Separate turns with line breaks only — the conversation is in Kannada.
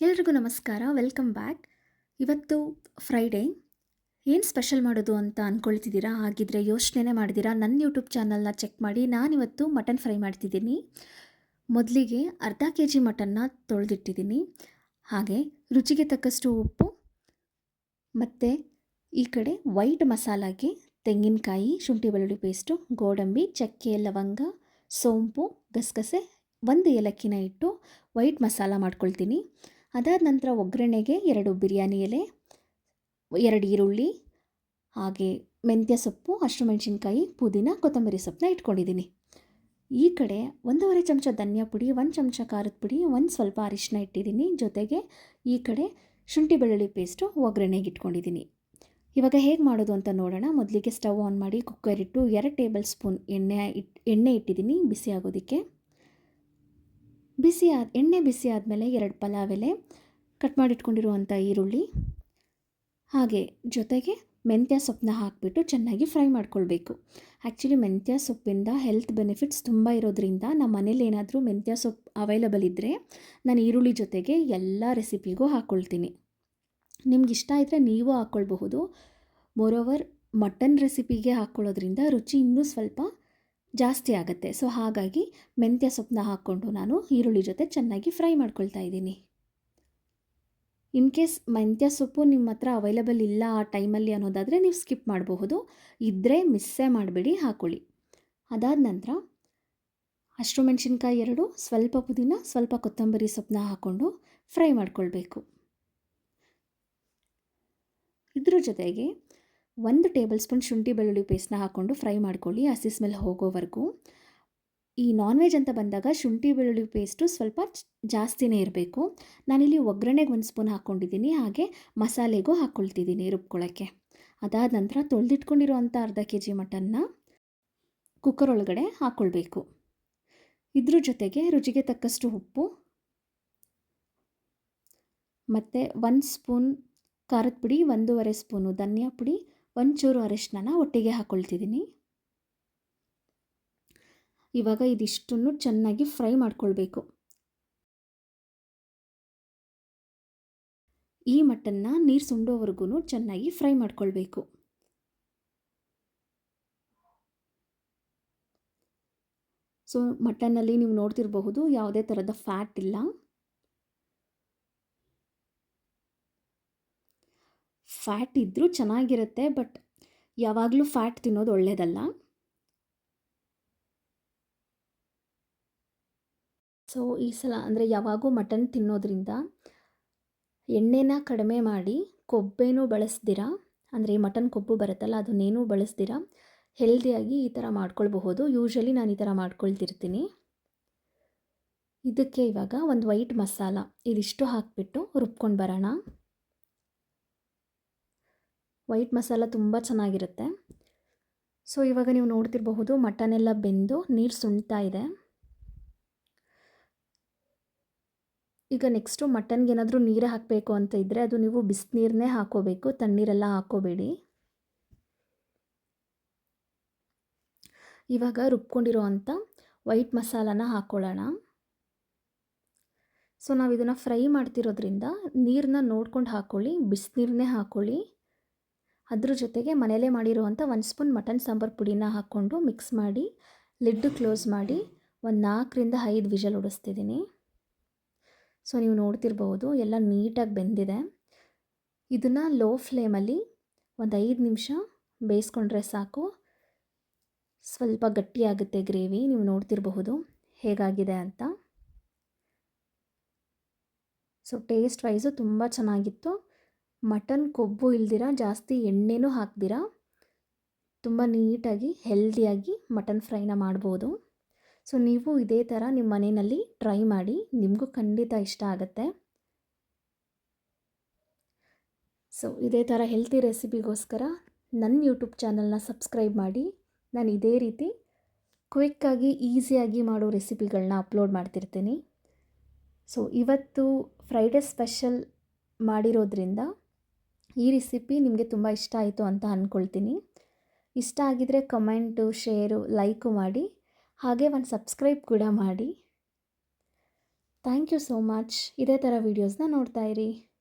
ಎಲ್ರಿಗೂ ನಮಸ್ಕಾರ, ವೆಲ್ಕಮ್ ಬ್ಯಾಕ್. ಇವತ್ತು ಫ್ರೈಡೇ. ಏನು ಸ್ಪೆಷಲ್ ಮಾಡೋದು ಅಂತ ಅಂದ್ಕೊಳ್ತಿದ್ದೀರಾ? ಹಾಗಿದ್ರೆ ಯೋಚನೆ ಮಾಡಿದ್ದೀರಾ, ನನ್ನ ಯೂಟ್ಯೂಬ್ ಚಾನಲ್ನ ಚೆಕ್ ಮಾಡಿ. ನಾನಿವತ್ತು ಮಟನ್ ಫ್ರೈ ಮಾಡ್ತಿದ್ದೀನಿ. ಮೊದಲಿಗೆ ಅರ್ಧ ಕೆ ಜಿ ಮಟನ್ನ ತೊಳೆದಿಟ್ಟಿದ್ದೀನಿ. ಹಾಗೆ ರುಚಿಗೆ ತಕ್ಕಷ್ಟು ಉಪ್ಪು ಮತ್ತು ಈ ಕಡೆ ವೈಟ್ ಮಸಾಲಾಗೆ ತೆಂಗಿನಕಾಯಿ, ಶುಂಠಿ ಬೆಳ್ಳುಳ್ಳಿ ಪೇಸ್ಟು, ಗೋಡಂಬಿ, ಚಕ್ಕೆ, ಲವಂಗ, ಸೋಂಪು, ಗಸಗಸೆ, ಒಂದು ಏಲಕ್ಕಿನ ಇಟ್ಟು ವೈಟ್ ಮಸಾಲ ಮಾಡ್ಕೊಳ್ತೀನಿ. ಅದಾದ ನಂತರ ಒಗ್ಗರಣೆಗೆ 2 ಬಿರಿಯಾನಿ ಎಲೆ, 2 ಈರುಳ್ಳಿ, ಹಾಗೆ ಮೆಂತ್ಯ ಸೊಪ್ಪು, ಹಸಿಮೆಣಸಿನ್ಕಾಯಿ, ಪುದೀನ, ಕೊತ್ತಂಬರಿ ಸೊಪ್ಪನ್ನ ಇಟ್ಕೊಂಡಿದ್ದೀನಿ. ಈ ಕಡೆ 1.5 ಚಮಚ ಧನಿಯಾ ಪುಡಿ, 1 ಚಮಚ ಖಾರದ ಪುಡಿ, ಒಂದು ಸ್ವಲ್ಪ ಅರಿಶಿನ ಇಟ್ಟಿದ್ದೀನಿ. ಜೊತೆಗೆ ಈ ಕಡೆ ಶುಂಠಿ ಬೆಳ್ಳುಳ್ಳಿ ಪೇಸ್ಟು ಒಗ್ಗರಣೆಗೆ ಇಟ್ಕೊಂಡಿದ್ದೀನಿ. ಇವಾಗ ಹೇಗೆ ಮಾಡೋದು ಅಂತ ನೋಡೋಣ. ಮೊದಲಿಗೆ ಸ್ಟವ್ ಆನ್ ಮಾಡಿ ಕುಕ್ಕರ್ ಇಟ್ಟು 2 ಟೇಬಲ್ ಸ್ಪೂನ್ ಎಣ್ಣೆ ಇಟ್ಟಿದ್ದೀನಿ ಬಿಸಿ ಆಗೋದಕ್ಕೆ. ಎಣ್ಣೆ ಬಿಸಿ ಆದಮೇಲೆ 2 ಪಲಾವ್ ಎಲೆ, ಕಟ್ ಮಾಡಿಟ್ಕೊಂಡಿರುವಂಥ ಈರುಳ್ಳಿ, ಹಾಗೆ ಜೊತೆಗೆ ಮೆಂತ್ಯ ಸೊಪ್ಪನ್ನ ಹಾಕಿಬಿಟ್ಟು ಚೆನ್ನಾಗಿ ಫ್ರೈ ಮಾಡ್ಕೊಳ್ಬೇಕು. ಆ್ಯಕ್ಚುಲಿ ಮೆಂತ್ಯ ಸೊಪ್ಪಿಂದ ಹೆಲ್ತ್ ಬೆನಿಫಿಟ್ಸ್ ತುಂಬ ಇರೋದ್ರಿಂದ ನಮ್ಮ ಮನೇಲಿ ಏನಾದರೂ ಮೆಂತ್ಯ ಸೊಪ್ಪು ಅವೈಲಬಲ್ ಇದ್ದರೆ ನಾನು ಈರುಳ್ಳಿ ಜೊತೆಗೆ ಎಲ್ಲ ರೆಸಿಪಿಗೂ ಹಾಕ್ಕೊಳ್ತೀನಿ. ನಿಮ್ಗೆ ಇಷ್ಟ ಇದ್ದರೆ ನೀವು ಹಾಕ್ಕೊಳ್ಬಹುದು. ಮೋರೋವರ್ ಮಟನ್ ರೆಸಿಪಿಗೆ ಹಾಕ್ಕೊಳ್ಳೋದ್ರಿಂದ ರುಚಿ ಇನ್ನೂ ಸ್ವಲ್ಪ ಜಾಸ್ತಿ ಆಗುತ್ತೆ. ಸೊ ಹಾಗಾಗಿ ಮೆಂತ್ಯ ಸೊಪ್ಪನ್ನ ಹಾಕ್ಕೊಂಡು ನಾನು ಈರುಳ್ಳಿ ಜೊತೆ ಚೆನ್ನಾಗಿ ಫ್ರೈ ಮಾಡ್ಕೊಳ್ತಾ ಇದ್ದೀನಿ. ಇನ್ ಕೇಸ್ ಮೆಂತ್ಯ ಸೊಪ್ಪು ನಿಮ್ಮ ಹತ್ರ ಅವೈಲಬಲ್ ಇಲ್ಲ ಆ ಟೈಮಲ್ಲಿ ಅನ್ನೋದಾದರೆ ನೀವು ಸ್ಕಿಪ್ ಮಾಡಬಹುದು. ಇದ್ದರೆ ಮಿಸ್ಸೇ ಮಾಡಬೇಡಿ, ಹಾಕ್ಕೊಳ್ಳಿ. ಅದಾದ ನಂತರ ಹಸಿಮೆಣಸಿನ್ಕಾಯಿ 2, ಸ್ವಲ್ಪ ಪುದೀನ, ಸ್ವಲ್ಪ ಕೊತ್ತಂಬರಿ ಸೊಪ್ಪನ್ನ ಹಾಕ್ಕೊಂಡು ಫ್ರೈ ಮಾಡ್ಕೊಳ್ಬೇಕು. ಇದ್ರ ಜೊತೆಗೆ 1 ಟೇಬಲ್ ಸ್ಪೂನ್ ಶುಂಠಿ ಬೆಳ್ಳುಳ್ಳಿ ಪೇಸ್ಟ್ನ ಹಾಕ್ಕೊಂಡು ಫ್ರೈ ಮಾಡ್ಕೊಳ್ಳಿ, ಹಸಿ ಸ್ಮೆಲ್ ಹೋಗೋವರೆಗೂ. ಈ ನಾನ್ ವೆಜ್ ಅಂತ ಬಂದಾಗ ಶುಂಠಿ ಬೆಳ್ಳುಳ್ಳಿ ಪೇಸ್ಟು ಸ್ವಲ್ಪ ಜಾಸ್ತಿನೇ ಇರಬೇಕು. ನಾನಿಲ್ಲಿ ಒಗ್ಗರಣೆಗೆ 1 ಸ್ಪೂನ್ ಹಾಕ್ಕೊಂಡಿದ್ದೀನಿ, ಹಾಗೆ ಮಸಾಲೆಗೂ ಹಾಕ್ಕೊಳ್ತಿದ್ದೀನಿ ರುಬ್ಕೊಳ್ಳೋಕ್ಕೆ. ಅದಾದ ನಂತರ ತೊಳೆದಿಟ್ಕೊಂಡಿರೋವಂಥ ಅರ್ಧ ಕೆ ಜಿ ಮಟನ್ನ ಕುಕ್ಕರ್ ಒಳಗಡೆ ಹಾಕ್ಕೊಳ್ಬೇಕು. ಇದ್ರ ಜೊತೆಗೆ ರುಚಿಗೆ ತಕ್ಕಷ್ಟು ಉಪ್ಪು ಮತ್ತು 1 ಸ್ಪೂನ್ ಖಾರದ ಪುಡಿ, 1.5 ಸ್ಪೂನು ಧನಿಯಾ ಪುಡಿ, ಒಂಚೂರು ಅರಿಶಿನ ಒಟ್ಟಿಗೆ ಹಾಕ್ಕೊಳ್ತಿದ್ದೀನಿ. ಇವಾಗ ಇದಿಷ್ಟನ್ನು ಚೆನ್ನಾಗಿ ಫ್ರೈ ಮಾಡ್ಕೊಳ್ಬೇಕು. ಈ ಮಟನ್ನ ನೀರು ಸುಂಡೋವರೆಗೂ ಚೆನ್ನಾಗಿ ಫ್ರೈ ಮಾಡ್ಕೊಳ್ಬೇಕು. ಸೊ ಮಟನ್ನಲ್ಲಿ ನೀವು ನೋಡ್ತಿರಬಹುದು ಯಾವುದೇ ಥರದ ಫ್ಯಾಟ್ ಇಲ್ಲ. ಫ್ಯಾಟ್ ಇದ್ದರೂ ಚೆನ್ನಾಗಿರುತ್ತೆ, ಬಟ್ ಯಾವಾಗಲೂ ಫ್ಯಾಟ್ ತಿನ್ನೋದು ಒಳ್ಳೆಯದಲ್ಲ. ಸೊ ಈ ಸಲ ಅಂದರೆ ಯಾವಾಗೂ ಮಟನ್ ತಿನ್ನೋದ್ರಿಂದ ಎಣ್ಣೆನ ಕಡಿಮೆ ಮಾಡಿ, ಕೊಬ್ಬೇನೂ ಬಳಸ್ದಿರ, ಅಂದರೆ ಮಟನ್ ಕೊಬ್ಬು ಬರುತ್ತಲ್ಲ ಅದನ್ನೇನೂ ಬಳಸ್ದಿರ ಹೆಲ್ದಿಯಾಗಿ ಈ ಥರ ಮಾಡ್ಕೊಳ್ಬಹುದು. ಯೂಶ್ವಲಿ ನಾನು ಈ ಥರ ಮಾಡ್ಕೊಳ್ತಿರ್ತೀನಿ. ಇದಕ್ಕೆ ಇವಾಗ ಒಂದು ವೈಟ್ ಮಸಾಲ ಇದಿಷ್ಟು ಹಾಕಿಬಿಟ್ಟು ರುಬ್ಕೊಂಡು ಬರೋಣ. ವೈಟ್ ಮಸಾಲ ತುಂಬ ಚೆನ್ನಾಗಿರುತ್ತೆ. ಸೊ ಇವಾಗ ನೀವು ನೋಡ್ತಿರಬಹುದು ಮಟನ್ ಎಲ್ಲ ಬೆಂದು ನೀರು ಸುಣ್ತಾ ಇದೆ. ಈಗ ನೆಕ್ಸ್ಟು ಮಟನ್ಗೆ ಏನಾದರೂ ನೀರು ಹಾಕಬೇಕು ಅಂತ ಇದ್ದರೆ ಅದು ನೀವು ಬಿಸಿನೀರನ್ನೇ ಹಾಕೋಬೇಕು, ತಣ್ಣೀರೆಲ್ಲ ಹಾಕೋಬೇಡಿ. ಇವಾಗ ರುಬ್ಕೊಂಡಿರೋ ಅಂಥ ವೈಟ್ ಮಸಾಲಾನ ಹಾಕ್ಕೊಳ್ಳೋಣ. ಸೊ ನಾವು ಇದನ್ನು ಫ್ರೈ ಮಾಡ್ತಿರೋದ್ರಿಂದ ನೀರನ್ನ ನೋಡ್ಕೊಂಡು ಹಾಕ್ಕೊಳ್ಳಿ, ಬಿಸಿನೀರನ್ನೇ ಹಾಕ್ಕೊಳ್ಳಿ. ಅದ್ರ ಜೊತೆಗೆ ಮನೇಲೇ ಮಾಡಿರುವಂಥ 1 ಸ್ಪೂನ್ ಮಟನ್ ಸಾಂಬಾರು ಪುಡಿನ ಹಾಕ್ಕೊಂಡು ಮಿಕ್ಸ್ ಮಾಡಿ ಲಿಡ್ಡು ಕ್ಲೋಸ್ ಮಾಡಿ ಒಂದು 4ರಿಂದ 5 ವಿಷಲ್ ಹೊಡಿಸ್ತಿದ್ದೀನಿ. ಸೊ ನೀವು ನೋಡ್ತಿರ್ಬೋದು ಎಲ್ಲ ನೀಟಾಗಿ ಬೆಂದಿದೆ. ಇದನ್ನು ಲೋ ಫ್ಲೇಮಲ್ಲಿ ಒಂದು 5 ನಿಮಿಷ ಬೇಯಿಸ್ಕೊಂಡ್ರೆ ಸಾಕು. ಸ್ವಲ್ಪ ಗಟ್ಟಿಯಾಗುತ್ತೆ ಗ್ರೇವಿ. ನೀವು ನೋಡ್ತಿರಬಹುದು ಹೇಗಾಗಿದೆ ಅಂತ. ಸೊ ಟೇಸ್ಟ್ ವೈಸು ತುಂಬ ಚೆನ್ನಾಗಿತ್ತು. ಮಟನ್ ಕೊಬ್ಬು ಇಲ್ದಿರ, ಜಾಸ್ತಿ ಎಣ್ಣೆನೂ ಹಾಕ್ದಿರ ತುಂಬ ನೀಟಾಗಿ ಹೆಲ್ದಿಯಾಗಿ ಮಟನ್ ಫ್ರೈನ ಮಾಡ್ಬೋದು. ಸೊ ನೀವು ಇದೇ ಥರ ನಿಮ್ಮ ಮನೆಯಲ್ಲಿ ಟ್ರೈ ಮಾಡಿ, ನಿಮಗೂ ಖಂಡಿತ ಇಷ್ಟ ಆಗುತ್ತೆ. ಸೊ ಇದೇ ಥರ ಹೆಲ್ತಿ ರೆಸಿಪಿಗೋಸ್ಕರ ನನ್ನ ಯೂಟ್ಯೂಬ್ ಚಾನಲ್ನ ಸಬ್ಸ್ಕ್ರೈಬ್ ಮಾಡಿ. ನಾನು ಇದೇ ರೀತಿ ಕ್ವಿಕ್ಕಾಗಿ ಈಸಿಯಾಗಿ ಮಾಡೋ ರೆಸಿಪಿಗಳನ್ನ ಅಪ್ಲೋಡ್ ಮಾಡ್ತಿರ್ತೀನಿ. ಸೊ ಇವತ್ತು ಫ್ರೈಡೇ ಸ್ಪೆಷಲ್ ಮಾಡಿರೋದ್ರಿಂದ ಈ ರೆಸಿಪಿ ನಿಮಗೆ ತುಂಬ ಇಷ್ಟ ಆಯಿತು ಅಂತ ಅಂದ್ಕೊಳ್ತೀನಿ. ಇಷ್ಟ ಆಗಿದರೆ ಕಮೆಂಟು, ಶೇರು, ಲೈಕು ಮಾಡಿ, ಹಾಗೆ ಒಂದು ಸಬ್ಸ್ಕ್ರೈಬ್ ಕೂಡ ಮಾಡಿ. Thank you so much. ಇದೇ ಥರ ವೀಡಿಯೋಸ್ನ ನೋಡ್ತಾ ಇರಿ.